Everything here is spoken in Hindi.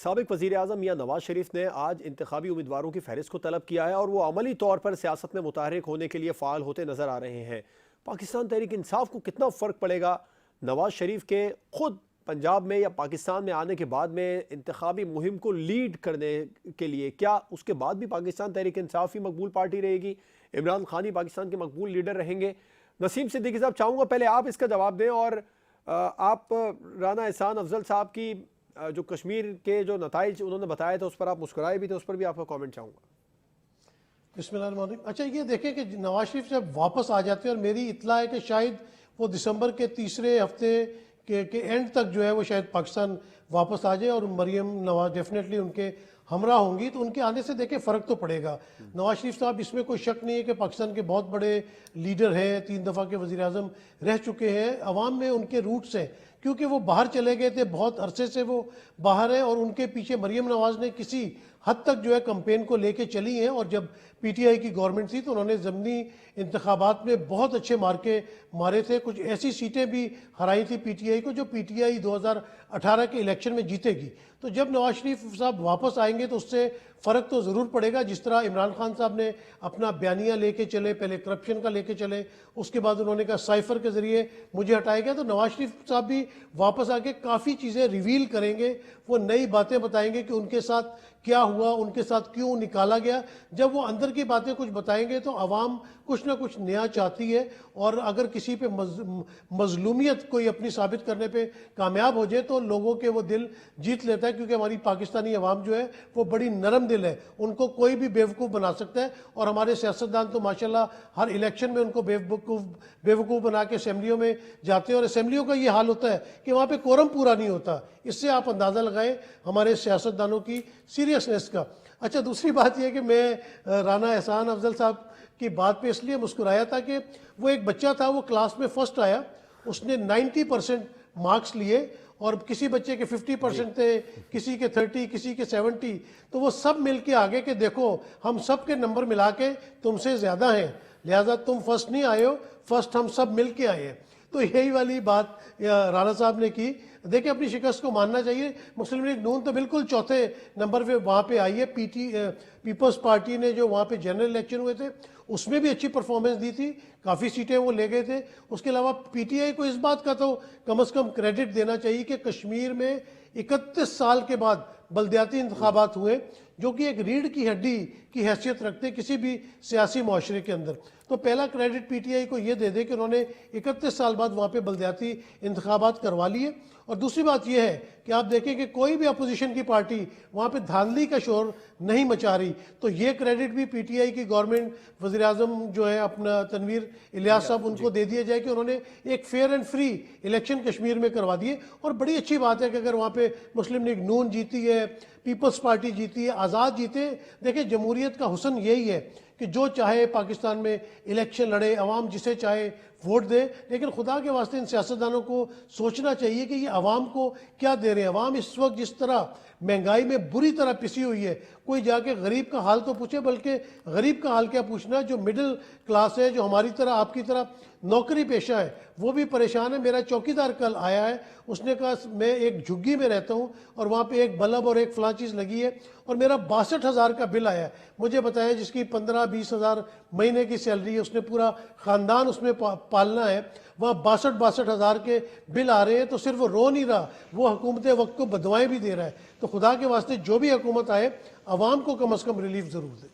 साबिक वज़ीर आज़म मियां नवाज शरीफ ने आज इंतखाबी उम्मीदवारों की फहरिस्त को तलब किया है और वो अमली तौर पर सियासत में मुतहरिक होने के लिए फ़ाल होते नजर आ रहे हैं। पाकिस्तान तहरीक इंसाफ को कितना फ़र्क पड़ेगा नवाज शरीफ के खुद पंजाब में या पाकिस्तान में आने के बाद में इंतखाबी मुहिम को लीड करने के लिए? क्या उसके बाद भी पाकिस्तान तहरीक इंसाफ ही मकबूल पार्टी रहेगी? इमरान खान ही पाकिस्तान के मकबूल लीडर रहेंगे? नसीम सिद्दीकी साहब, चाहूँगा पहले आप इसका जवाब दें और आप राना एहसान अफजल साहब की जो कश्मीर के जो नताइज उन्होंने बताया था उस पर आप मुस्कुराए भी थे, उस पर भी आपका कमेंट चाहूँगा। बिस्मिल्लाह। अच्छा, ये देखें कि नवाज शरीफ जब वापस आ जाते हैं और मेरी इत्तला है कि शायद वो दिसंबर के तीसरे हफ्ते के एंड तक जो है वो शायद पाकिस्तान वापस आ जाए और मरियम नवाज डेफिनेटली उनके हमरा होंगी, तो उनके आने से देखें फ़र्क तो पड़ेगा। नवाज शरीफ साहब, इसमें कोई शक नहीं है कि पाकिस्तान के बहुत बड़े लीडर हैं, 3 दफ़ा के वज़ीर आज़म रह चुके हैं, अवाम में उनके रूट्स हैं क्योंकि वो बाहर चले गए थे, बहुत अरसे से वो बाहर हैं और उनके पीछे मरियम नवाज ने किसी हद तक जो है कैंपेन को लेके चली हैं और जब पीटीआई की गवर्नमेंट थी तो उन्होंने ज़मीनी इंतखाबात में बहुत अच्छे मार्के मारे थे, कुछ ऐसी सीटें भी हराई थी पीटीआई को जो पीटीआई 2018 के इलेक्शन में जीतेगी। तो जब नवाज शरीफ साहब वापस आएंगे तो उससे फ़र्क तो ज़रूर पड़ेगा। जिस तरह इमरान खान साहब ने अपना बयानिया लेके चले, पहले करप्शन का लेके चले, उसके बाद उन्होंने कहा साइफर के ज़रिए मुझे हटाया गया, तो नवाज शरीफ साहब भी वापस आके काफ़ी चीज़ें रिवील करेंगे, वो नई बातें बताएंगे कि उनके साथ क्या हुआ, उनके साथ क्यों निकाला गया। जब वो अंदर की बातें कुछ बताएंगे तो आवाम कुछ ना कुछ नया चाहती है और अगर किसी पे मजलूमियत कोई अपनी साबित करने पे कामयाब हो जाए तो लोगों के वो दिल जीत लेता है, क्योंकि हमारी पाकिस्तानी आवाम जो है वो बड़ी नरम दिल है, उनको कोई भी बेवकूफ़ बना सकता है। और हमारे सियासतदान तो माशाल्लाह हर इलेक्शन में उनको बेवकूफ़ बना के असम्बलियों में जाते हैं और असम्बलियों का ये हाल होता है कि वहाँ पर कोरम पूरा नहीं होता। इससे आप अंदाज़ा लगाएं हमारे सियासतदानों की सीरियसनेस का। अच्छा, दूसरी बात यह कि मैं राना एहसान अफजल साहब की बात पे इसलिए मुस्कुराया था कि वो एक बच्चा था, वो क्लास में फर्स्ट आया, उसने 90% मार्क्स लिए और किसी बच्चे के 50% थे, किसी के 30, किसी के 70, तो वो सब मिल के आगे के देखो हम सब के नंबर मिला के तुमसे ज़्यादा हैं, लिहाजा तुम फर्स्ट नहीं आए हो, फर्स्ट हम सब मिल के आए हैं। तो यही वाली बात राना साहब ने की। देखिए, अपनी शिकस्त को मानना चाहिए। मुस्लिम लीग नून तो बिल्कुल चौथे नंबर पे वहाँ पे आई है। पीपल्स पार्टी ने जो वहाँ पे जनरल इलेक्शन हुए थे उसमें भी अच्छी परफॉर्मेंस दी थी, काफ़ी सीटें वो ले गए थे। उसके अलावा पीटीआई को इस बात का तो कम से कम क्रेडिट देना चाहिए कि कश्मीर में 31 साल के बाद बल्दियाती इंतखाबात हुए, जो कि एक रीढ़ की हड्डी की हैसियत रखते किसी भी सियासी माशरे के अंदर। तो पहला क्रेडिट पीटीआई को ये दे दे कि उन्होंने 31 साल बाद वहाँ पे बल्दियाती इंतखाबात करवा लिए। और दूसरी बात यह है कि आप देखें कि कोई भी अपोजिशन की पार्टी वहाँ पे धांधली का शोर नहीं मचा रही, तो ये क्रेडिट भी पीटीआई की गवर्नमेंट, वज़ीर आज़म जो है अपना तनवीर इलियास साहब, उनको दे दिया जाए कि उन्होंने एक fair and free election Kashmir में करवा दिए। और बड़ी अच्छी बात है कि अगर वहाँ पे मुस्लिम लीग नून जीती है, पीपल्स पार्टी जीती है, आज़ाद जीते। देखिए, जमहूरियत का हुस्न यही है कि जो चाहे पाकिस्तान में इलेक्शन लड़े, अवाम जिसे चाहे वोट दे, लेकिन खुदा के वास्ते इन सियासतदानों को सोचना चाहिए कि ये अवाम को क्या दे रहे हैं। अवाम इस वक्त जिस तरह महंगाई में बुरी तरह पिसी हुई है, कोई जाके गरीब का हाल तो पूछे, बल्कि गरीब का हाल क्या पूछना, जो मिडिल क्लास है, जो हमारी तरह आपकी तरह नौकरी पेशा है, वो भी परेशान है। मेरा चौकीदार कल आया है, उसने कहा मैं एक झुग्गी में रहता हूँ और वहाँ पे एक बल्ब और एक फलां चीज़ लगी है और मेरा 62,000 का बिल आया है। मुझे बताया जिसकी 15-20 हज़ार महीने की सैलरी है, उसने पूरा ख़ानदान उसमें पालना है, वहाँ 62 हज़ार के बिल आ रहे हैं। तो सिर्फ वो रो नहीं रहा, वो हुकूमत वक्त को बदवाएँ भी दे रहा है। तो खुदा के वास्ते जो भी हुकूमत आए, अवाम को कम अज़ कम रिलीफ ज़रूर दे।